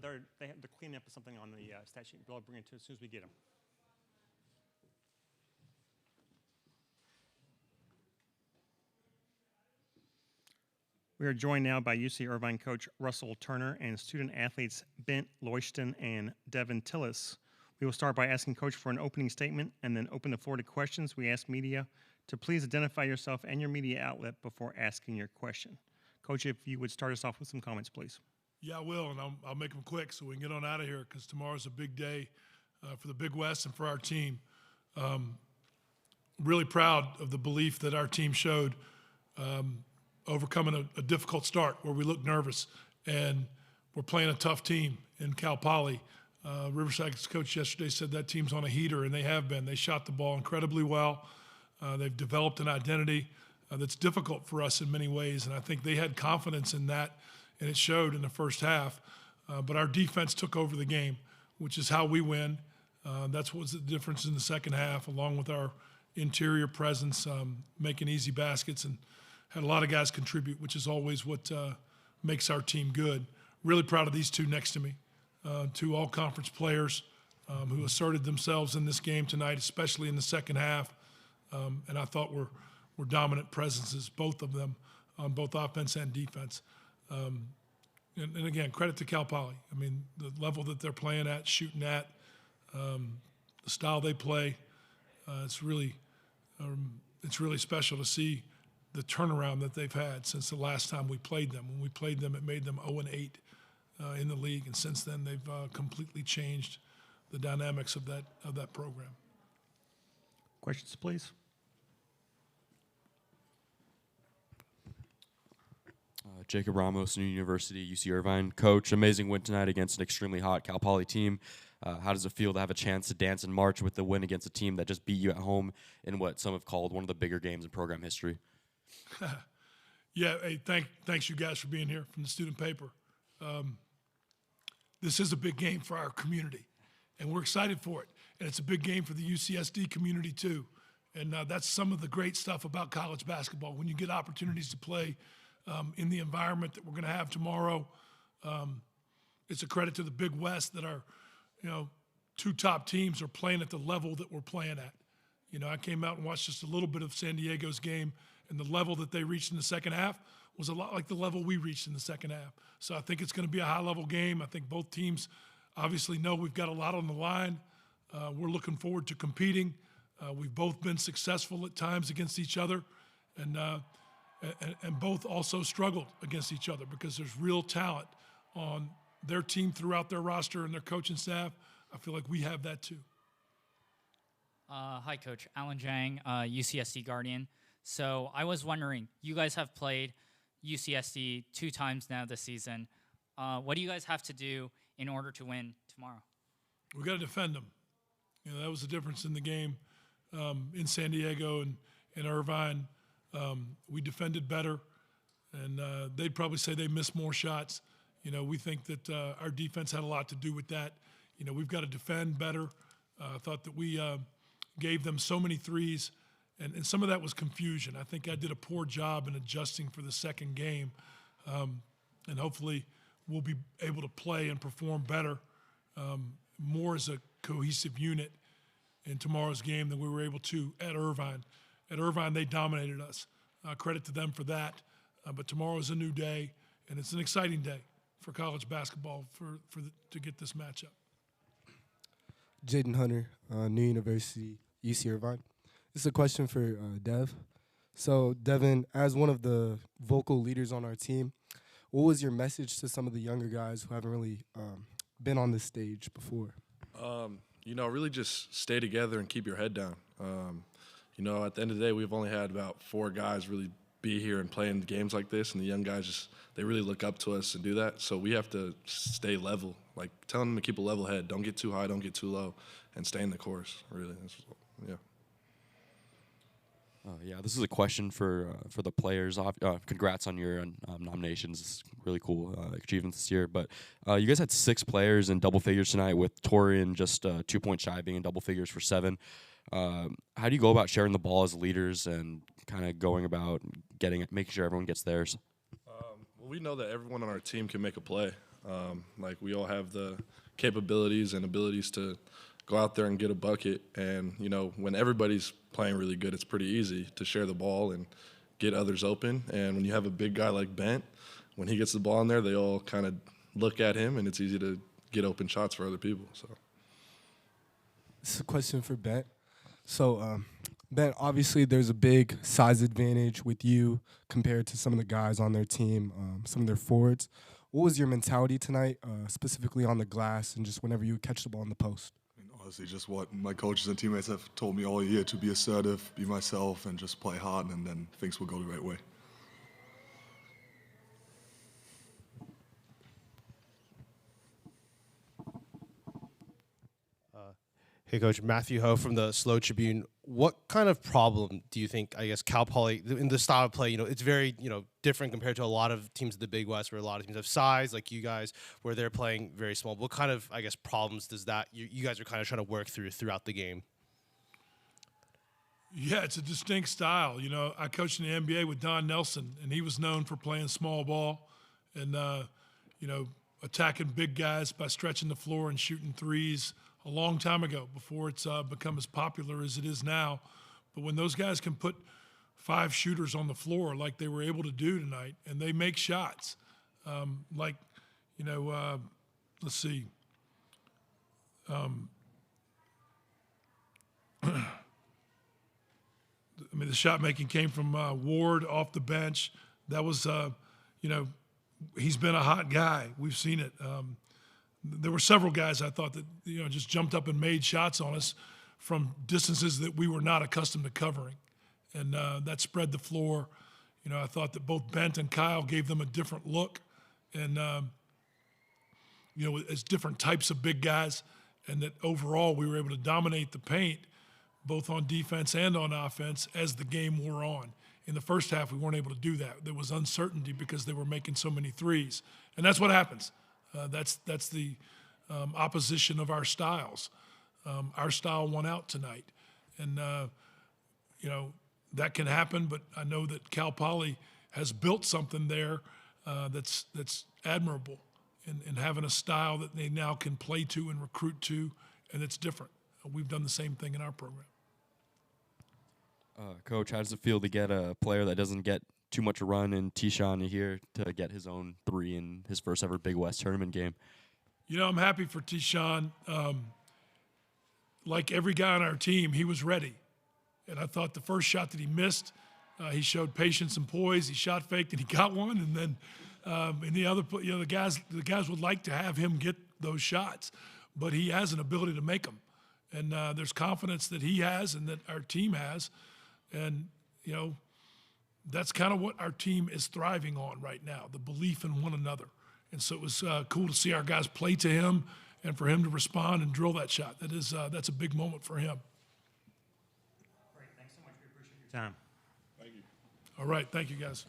they're cleaning up something on the stat sheet, but I'll bring it to as soon as we get them. We are joined now by UC Irvine coach Russell Turner and student athletes Bent Leuchten and Devin Tillis. We will start by asking Coach for an opening statement and then open the floor to questions. We ask media to please identify yourself and your media outlet before asking your question. Coach, if you would start us off with some comments, please. Yeah, I will, and I'll make them quick so we can get on out of here because tomorrow's a big day for the Big West and for our team. Really proud of the belief that our team showed overcoming a difficult start where we looked nervous, and we're playing a tough team in Cal Poly. Riverside's coach yesterday said that team's on a heater, and they have been. They shot the ball incredibly well. They've developed an identity that's difficult for us in many ways, and I think they had confidence in that, and it showed in the first half. But our defense took over the game, which is how we win. That's what was the difference in the second half, along with our interior presence, making easy baskets, and had a lot of guys contribute, which is always what makes our team good. Really proud of these two next to me. Two all-conference players who asserted themselves in this game tonight, especially in the second half, and I thought were dominant presences, both of them, on both offense and defense. And again, credit to Cal Poly. I mean, the level that they're playing at, shooting at, the style they play, it's really special to see the turnaround that they've had since the last time we played them. When we played them, it made them 0-8. In the league, and since then they've completely changed the dynamics of that program. Questions, please. Jacob Ramos, New University, UC Irvine. Coach, amazing win tonight against an extremely hot Cal Poly team. How does it feel to have a chance to dance in March with the win against a team that just beat you at home in what some have called one of the bigger games in program history? Yeah, hey, thanks you guys for being here from the student paper. This is a big game for our community, and we're excited for it. And it's a big game for the UCSD community, too. And that's some of the great stuff about college basketball. When you get opportunities to play in the environment that we're going to have tomorrow, it's a credit to the Big West that our two top teams are playing at the level that we're playing at. I came out and watched just a little bit of San Diego's game, and the level that they reached in the second half was a lot like the level we reached in the second half. So I think it's going to be a high-level game. I think both teams obviously know we've got a lot on the line. We're looking forward to competing. We've both been successful at times against each other, and both also struggled against each other because there's real talent on their team throughout their roster and their coaching staff. I feel like we have that too. Hi, Coach. Alan Jang, UCSD Guardian. So I was wondering, you guys have played UCSD 2 times now this season. What do you guys have to do in order to win tomorrow? We got to defend them. That was the difference in the game in San Diego and in Irvine. We defended better, and they'd probably say they missed more shots. We think that our defense had a lot to do with that. We've got to defend better. I thought that we gave them so many threes. And some of that was confusion. I think I did a poor job in adjusting for the second game. And hopefully we'll be able to play and perform better, more as a cohesive unit in tomorrow's game than we were able to at Irvine. At Irvine, they dominated us. Credit to them for that. But tomorrow is a new day, and it's an exciting day for college basketball to get this matchup. Jaden Hunter, New University, UC Irvine. This is a question for Dev. So, Devin, as one of the vocal leaders on our team, what was your message to some of the younger guys who haven't really been on this stage before? Really just stay together and keep your head down. At the end of the day, we've only had about 4 guys really be here and play in games like this, and the young guys they really look up to us and do that. So we have to stay level, like telling them to keep a level head. Don't get too high, don't get too low, and stay in the course, really. Yeah. This is a question for the players. Congrats on your nominations. It's really cool achievements this year. But you guys had 6 players in double figures tonight, with Torian just 2 points shy, being in double figures for 7. How do you go about sharing the ball as leaders and kind of going about making sure everyone gets theirs? Well, we know that everyone on our team can make a play. Like, we all have the capabilities and abilities to go out there and get a bucket. And, you know, when everybody's playing really good, it's pretty easy to share the ball and get others open. And when you have a big guy like Bent, when he gets the ball in there, they all kind of look at him, and it's easy to get open shots for other people. So, This is a question for Bent. So, Bent, obviously there's a big size advantage with you compared to some of the guys on their team, some of their forwards. What was your mentality tonight, specifically on the glass and just whenever you catch the ball in the post? And honestly, just what my coaches and teammates have told me all year, to be assertive, be myself, and just play hard, and then things will go the right way. Hey, Coach. Matthew Ho from the Slow Tribune. What kind of problem do you think, I guess, Cal Poly, in the style of play, it's very, different compared to a lot of teams in the Big West, where a lot of teams have size, like you guys, where they're playing very small. What kind of, I guess, problems does that, you guys are kind of trying to work throughout the game? Yeah, it's a distinct style. I coached in the NBA with Don Nelson, and he was known for playing small ball and, attacking big guys by stretching the floor and shooting threes a long time ago, before it's become as popular as it is now. But when those guys can put 5 shooters on the floor like they were able to do tonight, and they make shots, let's see. The shot making came from Ward off the bench. That was, he's been a hot guy. We've seen it. There were several guys I thought that, just jumped up and made shots on us from distances that we were not accustomed to covering. And that spread the floor. I thought that both Bent and Kyle gave them a different look. And, as different types of big guys. And that overall we were able to dominate the paint, both on defense and on offense, as the game wore on. In the first half, we weren't able to do that. There was uncertainty because they were making so many threes. And that's what happens. That's the opposition of our styles. Our style won out tonight. And, that can happen, but I know that Cal Poly has built something there that's admirable in having a style that they now can play to and recruit to, and it's different. We've done the same thing in our program. Coach, how does it feel to get a player that doesn't get too much run in Tishan here to get his own 3 in his first ever Big West tournament game? I'm happy for Tishan. Like every guy on our team, he was ready. And I thought the first shot that he missed, he showed patience and poise. He shot faked and he got one. And then in the other, the guys would like to have him get those shots, but he has an ability to make them. And there's confidence that he has and that our team has. And, that's kind of what our team is thriving on right now, the belief in one another. And so it was cool to see our guys play to him and for him to respond and drill that shot. That's a big moment for him. Great. Thanks so much. We appreciate your time. All right. Thank you, guys.